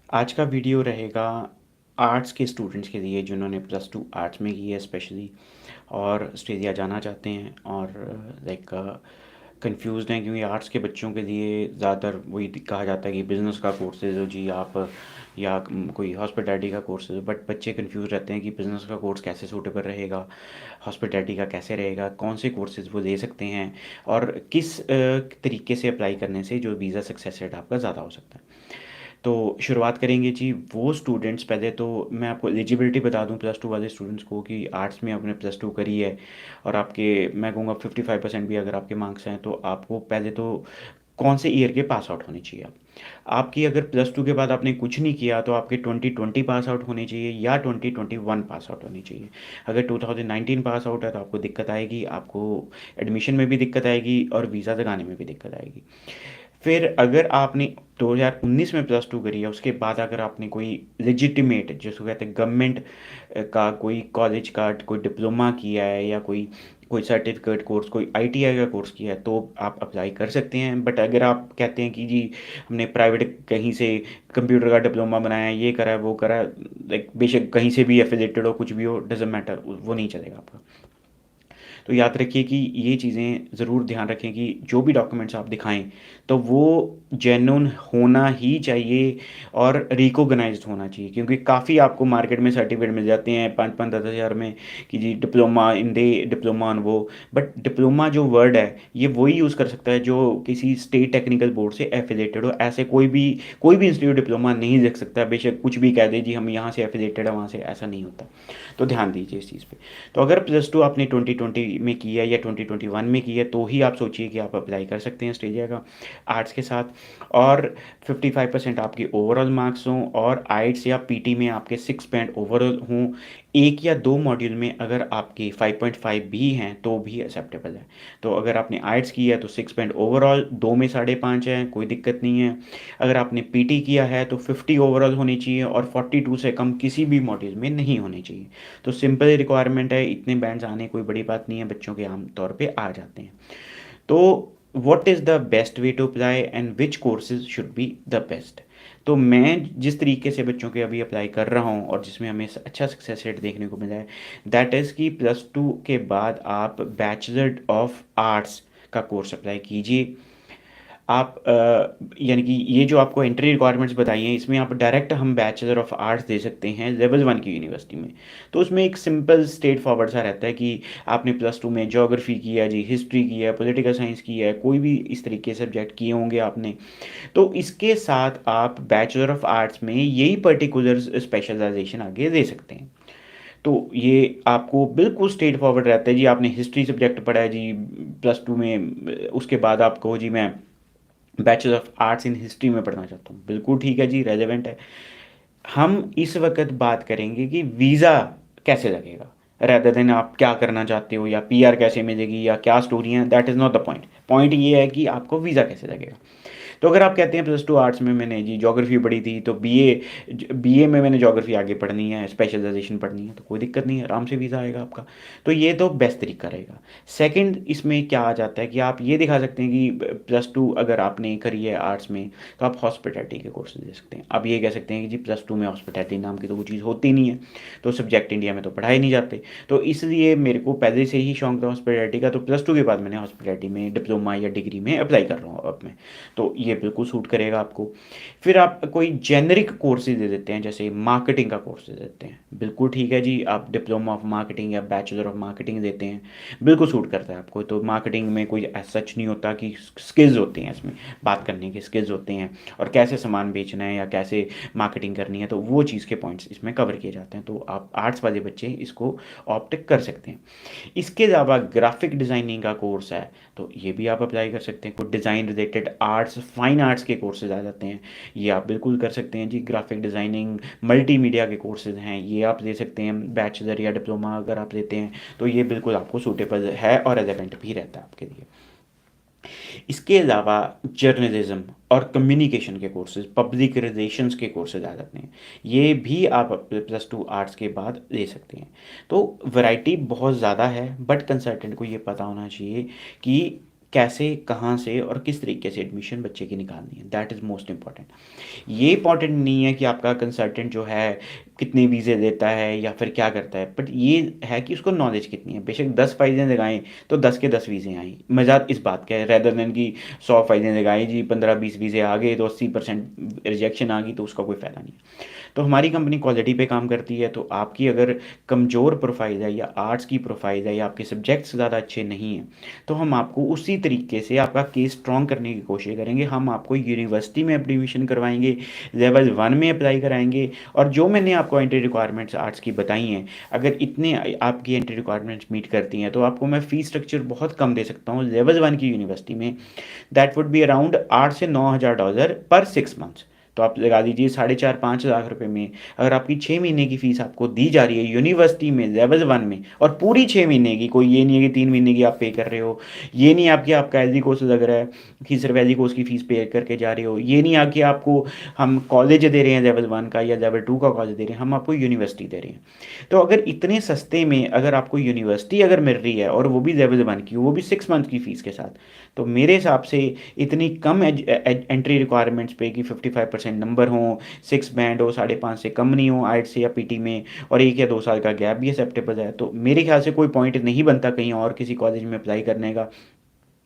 आज का वीडियो रहेगा आर्ट्स के स्टूडेंट्स के लिए जिन्होंने प्लस टू आर्ट्स में की है स्पेशली और ऑस्ट्रेलिया जाना चाहते हैं और लाइक कंफ्यूज्ड हैं क्योंकि आर्ट्स के बच्चों के लिए ज़्यादातर वही कहा जाता है कि बिज़नेस का कोर्सेज हो जी आप या कोई हॉस्पिटैलिटी का कोर्स हो बट बच्चे कंफ्यूज रहते हैं कि बिज़नेस का कोर्स कैसे सूटेबल रहेगा, हॉस्पिटैलिटी का कैसे रहेगा, कौन से कोर्सेज वो ले सकते हैं और किस तरीके से अप्लाई करने से जो वीज़ा सक्सेस रेट आपका ज़्यादा हो सकता है। तो शुरुआत करेंगे जी वो स्टूडेंट्स। पहले तो मैं आपको एलिजिबिलिटी बता दूं प्लस टू वाले स्टूडेंट्स को कि आर्ट्स में आपने प्लस टू करी है और आपके मैं कहूँगा 55% भी अगर आपके मार्क्स हैं तो आपको पहले तो कौन से ईयर के पास आउट होने चाहिए आप। आपकी अगर प्लस टू के बाद आपने कुछ नहीं किया तो आपके 2020 पास आउट होने चाहिए या 2021 पास आउट होनी चाहिए। अगर 2019 पास आउट है तो आपको दिक्कत आएगी, आपको एडमिशन में भी दिक्कत आएगी और वीज़ा लगाने में भी दिक्कत आएगी। फिर अगर आपने 2019 में प्लस टू करी है उसके बाद अगर आपने कोई लेजिटिमेट जिसको कहते हैं गवर्नमेंट का कोई कॉलेज का कोई डिप्लोमा किया है या कोई कोई सर्टिफिकेट कोर्स कोई आईटीआई का कोर्स किया है तो आप अप्लाई कर सकते हैं। बट अगर आप कहते हैं कि जी हमने प्राइवेट कहीं से कंप्यूटर का डिप्लोमा बनाया है, ये करा है वो करा है, लाइक बेशक कहीं से भी एफिलेटेड हो कुछ भी हो डजेंट मैटर, वो नहीं चलेगा आपका। तो याद रखिए कि ये चीज़ें ज़रूर ध्यान रखें कि जो भी डॉक्यूमेंट्स आप दिखाएं तो वो जेन्युइन होना ही चाहिए और रिकॉग्नाइज्ड होना चाहिए, क्योंकि काफ़ी आपको मार्केट में सर्टिफिकेट मिल जाते हैं 5-5 10 हज़ार में कि G diploma in they diploma on वो। बट डिप्लोमा जो वर्ड है ये वही यूज़ कर सकता है जो किसी स्टेट टेक्निकल बोर्ड से एफिलेटेड हो। ऐसे कोई भी इंस्टीट्यूट डिप्लोमा नहीं लिख सकता, बेशक कुछ भी कह दे जी हम यहाँ से एफिलेटेड है वहाँ से, ऐसा नहीं होता। तो ध्यान दीजिए इस चीज़ पे। तो अगर प्लस टू आपने 2020 में की है या 2021 में की है तो ही आप सोचिए कि आप अप्लाई कर सकते हैं ऑस्ट्रेलिया का आर्ट्स के साथ। और 55% आपके ओवरऑल मार्क्स हों और आइट्स या पीटी में आपके 6 पॉइंट ओवरऑल हों। एक या दो मॉड्यूल में अगर आपके 5.5 भी हैं तो भी एक्सेप्टेबल है। तो अगर आपने आइट्स किया है तो 6 पॉइंट ओवरऑल, दो में 5.5 है, कोई दिक्कत नहीं है। अगर आपने पीटी किया है तो 50 ओवरऑल होनी चाहिए और 42 से कम किसी भी मॉड्यूल में नहीं होनी चाहिए। तो सिंपल रिक्वायरमेंट है, इतने बैंड्स आने कोई बड़ी बात नहीं है, बच्चों के आम तौर पे आ जाते हैं। तो what is the best way to apply and which courses should be the best. तो मैं जिस तरीके से बच्चों के अभी अप्लाई कर रहा हूँ और जिसमें हमें अच्छा सक्सेस रेट देखने को मिला है दैट इज़ कि प्लस टू के बाद आप बैचलर ऑफ आर्ट्स का कोर्स अप्लाई कीजिए। आप यानी कि ये जो आपको एंट्री रिक्वायरमेंट्स बताई हैं इसमें आप डायरेक्ट हम बैचलर ऑफ आर्ट्स दे सकते हैं लेवल 1 की यूनिवर्सिटी में। तो उसमें एक सिंपल स्ट्रेट फॉरवर्ड सा रहता है कि आपने प्लस टू में ज्योग्राफी किया जी, हिस्ट्री किया है, पॉलिटिकल साइंस किया है, कोई भी इस तरीके के सब्जेक्ट किए होंगे आपने। तो इसके साथ आप बैचलर ऑफ आर्ट्स में यही पर्टिकुलर स्पेशलाइजेशन आगे दे सकते हैं। तो ये आपको बिल्कुल स्ट्रेट फॉरवर्ड रहता है जी। आपने हिस्ट्री सब्जेक्ट पढ़ा है जी प्लस टू में, उसके बाद आप कहो जी मैं bachelor of arts in history में पढ़ना चाहता हूँ, बिल्कुल ठीक है जी, रेलेवेंट है। हम इस वक्त बात करेंगे कि वीज़ा कैसे लगेगा रेदर देन आप क्या करना चाहते हो या पीआर कैसे मिलेगी या क्या स्टोरी है, that is not the point. Point ये है कि आपको वीज़ा कैसे लगेगा। तो अगर आप कहते हैं प्लस टू आर्ट्स में मैंने जी ज्योग्राफी पढ़ी थी तो बीए में मैंने ज्योग्राफी आगे पढ़नी है, स्पेशलाइजेशन पढ़नी है, तो कोई दिक्कत नहीं है, आराम से वीज़ा आएगा आपका। तो ये तो बेस्ट तरीका रहेगा। सेकंड इसमें क्या आ जाता है कि आप ये दिखा सकते हैं कि प्लस टू अगर आपने करी है आर्ट्स में तो आप हॉस्पिटैलिटी के कोर्सेज ले सकते हैं। आप ये कह सकते हैं कि जी प्लस टू में हॉस्पिटैलिटी नाम की तो वो चीज़ होती नहीं है, तो सब्जेक्ट इंडिया में तो पढ़ाए नहीं जाते। तो इसलिए मेरे को पहले से ही शौक था हॉस्पिटैलिटी का, तो प्लस टू के बाद मैंने हॉस्पिटैलिटी में डिप्लोमा या डिग्री में अप्लाई कर रहा हूँ अब मैं। तो ये बिल्कुल सूट करेगा आपको। फिर आप कोई जेनरिक कोर्सेज दे देते हैं जैसे मार्केटिंग का कोर्स दे देते हैं, बिल्कुल ठीक है जी। आप डिप्लोमा ऑफ मार्केटिंग या बैचलर ऑफ मार्केटिंग देते हैं, बिल्कुल सूट करता है आपको। तो मार्केटिंग में कोई सच नहीं होता कि स्किल्स होती हैं इसमें, बात करने के स्किल्स होते हैं और कैसे सामान बेचना है या कैसे मार्केटिंग करनी है, तो वो चीज़ के पॉइंट्स इसमें कवर किए जाते हैं। तो आप आर्ट्स वाले बच्चे इसको ऑप्ट कर सकते हैं। इसके अलावा ग्राफिक डिज़ाइनिंग का कोर्स है तो ये भी आप अप्लाई कर सकते हैं। कुछ design related arts fine arts के कोर्सेज आ जाते हैं, ये आप बिल्कुल कर सकते हैं जी। ग्राफिक डिज़ाइनिंग मल्टीमीडिया के कोर्सेज हैं, ये आप ले सकते हैं। बैचलर या डिप्लोमा अगर आप लेते हैं तो ये बिल्कुल आपको सूटेबल है और रेलेवेंट भी रहता है आपके लिए। इसके अलावा जर्नलिज्म और कम्युनिकेशन के कोर्सेज, पब्लिक रिलेशंस के कोर्सेज आ जाते हैं, ये भी आप प्लस टू आर्ट्स के बाद ले सकते हैं। तो वैरायटी बहुत ज़्यादा है बट कंसल्टेंट को ये पता होना चाहिए कि कैसे, कहाँ से और किस तरीके से एडमिशन बच्चे की निकालनी है, दैट इज़ मोस्ट इम्पॉर्टेंट। ये इम्पॉर्टेंट नहीं है कि आपका कंसल्टेंट जो है कितने वीज़े देता है या फिर क्या करता है, बट ये है कि उसको नॉलेज कितनी है। बेशक 10 फ़ाइलें लगाएँ तो 10 के 10 वीज़े आएँ, मज़ा इस बात का है, रेदर देन कि 100 फ़ाइलें लगाएँ जी, 15-20 वीज़े आ गए तो 80% रिजेक्शन आ गई, तो उसका कोई फ़ायदा नहीं है। तो हमारी कंपनी क्वालिटी पे काम करती है, तो आपकी अगर कमज़ोर प्रोफाइल है या आर्ट्स की प्रोफाइल है या आपके सब्जेक्ट्स ज़्यादा अच्छे नहीं हैं, तो हम आपको उसी तरीके से आपका केस स्ट्रॉन्ग करने की कोशिश करेंगे। हम आपको यूनिवर्सिटी में एडमिशन करवाएंगे, लेवल 1 में अप्लाई कराएंगे। और जो मैंने आपको एंट्री रिक्वायरमेंट्स आर्ट्स की बताई हैं, अगर इतने आपकी एंट्री रिक्वायरमेंट्स मीट करती हैं, तो आपको मैं फ़ीस स्ट्रक्चर बहुत कम दे सकता हूँ लेवल 1 की यूनिवर्सिटी में। दैट वुड बी अराउंड 8 से 9,000 डॉलर पर 6 मंथ्स। तो आप लगा दीजिए 4.5-5 लाख रुपए में अगर आपकी 6 महीने की फ़ीस आपको दी जा रही है यूनिवर्सिटी में लेवल 1 में, और पूरी 6 महीने की, कोई ये नहीं है कि 3 महीने की आप पे कर रहे हो, ये नहीं आपकी आपका एल कोर्स लग रहा है कि सिर्फ एल कोर्स की फ़ीस पे करके जा रहे हो, ये नहीं है कि आपको हम कॉलेज दे रहे हैं लेवल 1 का या लेवल 2 का कॉलेज दे रहे हैं, हम आपको यूनिवर्सिटी दे रहे हैं। तो अगर इतने सस्ते में अगर आपको यूनिवर्सिटी अगर मिल रही है और वो भी लेवल 1 की, वो भी 6 मंथ की फ़ीस के साथ, तो मेरे हिसाब से इतनी कम एंट्री रिक्वायरमेंट्स पे कि 55% नंबर हों, 6 बैंड हो, 5.5 से कम नहीं हो आर्ट्स से या पीटी में, और 1 या 2 साल का गैप भी एक्सेप्टेबल है, तो मेरे ख्याल से कोई पॉइंट नहीं बनता कहीं और किसी कॉलेज में अप्लाई करने का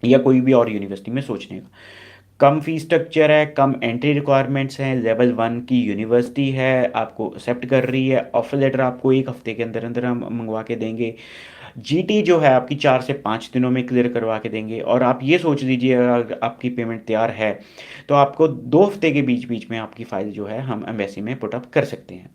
या कोई भी और यूनिवर्सिटी में सोचने का। कम फीस स्ट्रक्चर है, कम एंट्री रिक्वायरमेंट्स हैं, लेवल 1 की यूनिवर्सिटी है, आपको एक्सेप्ट कर रही है, ऑफर लेटर आपको 1 हफ्ते के अंदर अंदर हम मंगवा के देंगे। जीटी जो है आपकी 4 से 5 दिनों में क्लियर करवा के देंगे। और आप ये सोच लीजिए, अगर आपकी पेमेंट तैयार है तो आपको 2 हफ्ते के बीच बीच में आपकी फ़ाइल जो है हम एम्बेसी में पुट अप कर सकते हैं।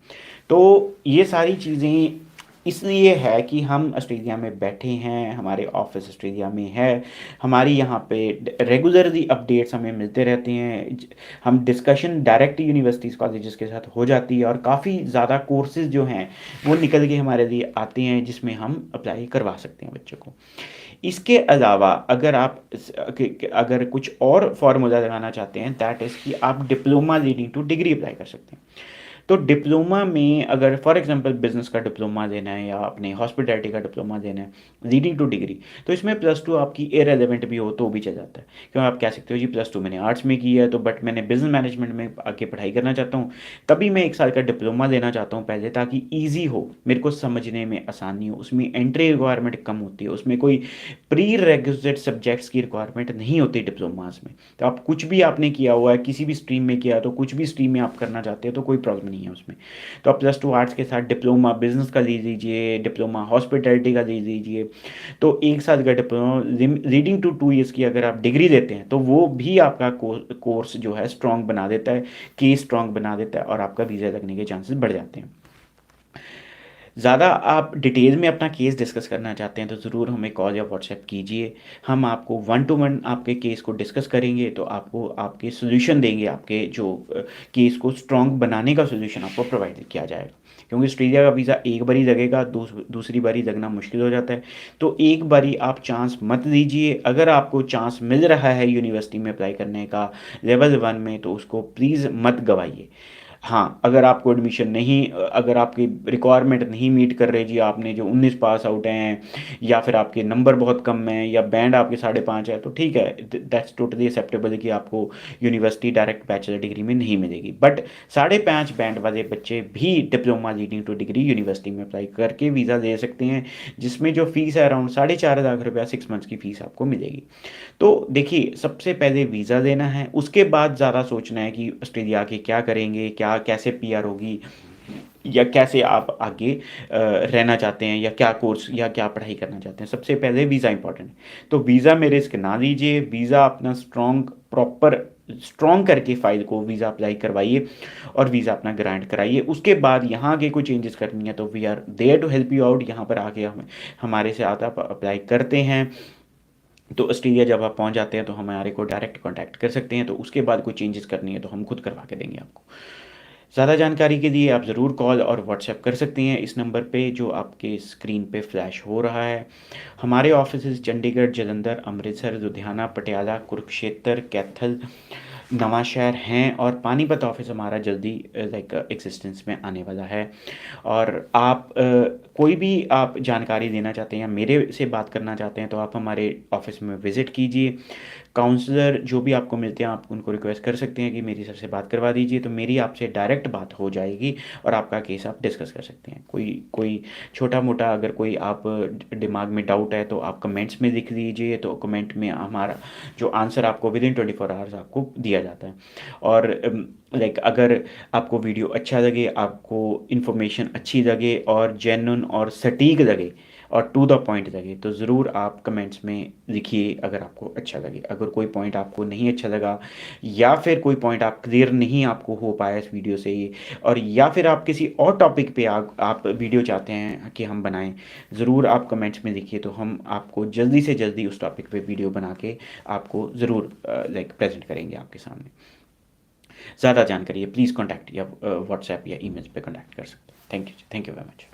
तो ये सारी चीज़ें इसलिए है कि हम ऑस्ट्रेलिया में बैठे हैं, हमारे ऑफिस ऑस्ट्रेलिया में है, हमारी यहाँ पे रेगुलरली अपडेट्स हमें मिलते रहते हैं। हम डिस्कशन डायरेक्ट यूनिवर्सिटीज़ कॉलेजेस के साथ हो जाती है, और काफ़ी ज़्यादा कोर्सेज जो हैं वो निकल के हमारे लिए आते हैं, जिसमें हम अप्लाई करवा सकते हैं बच्चों को। इसके अलावा अगर आप अगर कुछ और फार्मूला लगाना चाहते हैं, दैट इज़ कि आप diploma leading two degree apply कर सकते हैं। तो डिप्लोमा में अगर फॉर एग्जांपल बिजनेस का डिप्लोमा लेना है या अपने हॉस्पिटैलिटी का डिप्लोमा लेना है लीडिंग टू डिग्री, तो इसमें +2 आपकी इररिलेवेंट भी हो तो भी चल जाता है। क्यों, आप कह सकते हो जी +2 मैंने आर्ट्स में की है, तो बट मैंने बिजनेस मैनेजमेंट में आगे पढ़ाई करना चाहता हूँ, तभी मैं 1 साल का डिप्लोमा लेना चाहता हूँ पहले, ताकि ईजी हो, मेरे को समझने में आसानी हो। उसमें एंट्री रिक्वायरमेंट कम होती है, उसमें कोई प्री रेक्विजिट सब्जेक्ट्स की रिक्वायरमेंट नहीं होती डिप्लोमास में। तो आप कुछ भी आपने किया हुआ है, किसी भी स्ट्रीम में किया, तो कुछ भी स्ट्रीम में आप करना चाहते हो तो कोई प्रॉब्लम नहीं है उसमें। तो आप +2 आर्ट्स के साथ डिप्लोमा बिजनेस का ले लीजिए, डिप्लोमा हॉस्पिटैलिटी का ले लीजिए। तो 1 साल का डिप्लोमा लीडिंग टू 2 ईयर्स की अगर आप डिग्री लेते हैं, तो वो भी आपका कोर्स जो है स्ट्रॉन्ग बना देता है, केस स्ट्रॉन्ग बना देता है, और आपका वीज़ा लगने के चांसेस बढ़ जाते हैं। ज़्यादा आप डिटेल में अपना केस डिस्कस करना चाहते हैं, तो ज़रूर हमें कॉल या व्हाट्सएप कीजिए। हम आपको 1 टू 1 आपके केस को डिस्कस करेंगे, तो आपको आपके सॉल्यूशन देंगे, आपके जो केस को स्ट्रॉन्ग बनाने का सॉल्यूशन आपको प्रोवाइड किया जाएगा। क्योंकि ऑस्ट्रेलिया का वीज़ा एक बारी लगेगा, दूसरी बारी लगना मुश्किल हो जाता है। तो एक बारी आप चांस मत दीजिए। अगर आपको चांस मिल रहा है यूनिवर्सिटी में अप्लाई करने का लेवल 1 में, तो उसको प्लीज़ मत गवाइए। हाँ, अगर आपको एडमिशन नहीं अगर आपकी रिक्वायरमेंट नहीं मीट कर रहे जी, आपने जो 19 पास आउट हैं या फिर आपके नंबर बहुत कम हैं या बैंड आपके 5.5 है, तो ठीक है, दैट्स टोटली एक्सेप्टेबल है कि आपको यूनिवर्सिटी डायरेक्ट बैचलर डिग्री में नहीं मिलेगी। बट 5.5 बैंड वाले बच्चे भी diploma leading two degree university में अप्लाई करके वीज़ा ले सकते हैं, जिसमें जो फीस है अराउंड 4.5 लाख रुपया 6 मंथ्स की फ़ीस आपको मिलेगी। तो देखिए, सबसे पहले वीज़ा लेना है, उसके बाद ज़्यादा सोचना है कि ऑस्ट्रेलिया आके क्या करेंगे, क्या कैसे पीआर होगी, या कैसे आप आगे रहना चाहते हैं, या क्या कोर्स या क्या पढ़ाई करना चाहते हैं। सबसे पहले वीज़ा इंपॉर्टेंट है। तो वीज़ा में रिस्क ना लीजिए, वीज़ा अपना प्रॉपर स्ट्रॉन्ग करके फ़ाइल को वीज़ा अप्लाई करवाइए और वीज़ा अपना ग्रांट कराइए। उसके बाद यहाँ आगे कोई चेंजेस करनी है, तो we are there to help you out. यहाँ पर आके हम हमारे साथ आप अप्लाई करते हैं, तो ऑस्ट्रेलिया जब आप पहुंच जाते हैं तो हमारे को डायरेक्ट कांटेक्ट कर सकते हैं। तो उसके बाद कोई चेंजेस करनी है तो हम खुद करवा के देंगे आपको। ज़्यादा जानकारी के लिए आप ज़रूर कॉल और व्हाट्सएप कर सकते हैं इस नंबर पे जो आपके स्क्रीन पे फ्लैश हो रहा है। हमारे ऑफिस चंडीगढ़, जलंधर, अमृतसर, लुधियाना, पटियाला, कुरुक्षेत्र, कैथल, नवांशहर हैं और पानीपत ऑफ़िस हमारा जल्दी लाइक एक्सिस्टेंस में आने वाला है। और आप कोई भी आप जानकारी देना चाहते हैं या मेरे से बात करना चाहते हैं तो आप हमारे ऑफ़िस में विज़िट कीजिए। काउंसलर जो भी आपको मिलते हैं, आप उनको रिक्वेस्ट कर सकते हैं कि मेरी सर से बात करवा दीजिए, तो मेरी आपसे डायरेक्ट बात हो जाएगी और आपका केस आप डिस्कस कर सकते हैं। कोई कोई छोटा-मोटा अगर कोई आप दिमाग में डाउट है तो आप कमेंट्स में लिख दीजिए, तो कमेंट में हमारा जो आंसर आपको विदिन 24 आवर्स आपको दिया जाता है। और लाइक अगर आपको वीडियो अच्छा लगे, आपको इन्फॉर्मेशन अच्छी लगे और जेन्युइन और सटीक लगे और टू द पॉइंट लगे, तो ज़रूर आप कमेंट्स में लिखिए अगर आपको अच्छा लगे। अगर कोई पॉइंट आपको नहीं अच्छा लगा या फिर कोई पॉइंट आप क्लियर नहीं आपको हो पाया इस वीडियो से ही, और या फिर आप किसी और टॉपिक पे आप वीडियो चाहते हैं कि हम बनाएँ, ज़रूर आप कमेंट्स में लिखिए, तो हम आपको जल्दी से जल्दी उस टॉपिक पे वीडियो बना के आपको ज़रूर लाइक प्रेज़ेंट करेंगे आपके सामने। ज़्यादा जानकारी है प्लीज़ कॉन्टैक्ट या व्हाट्सएप या ईमेल पे कॉन्टैक्ट कर सकते हैं। Thank you very much.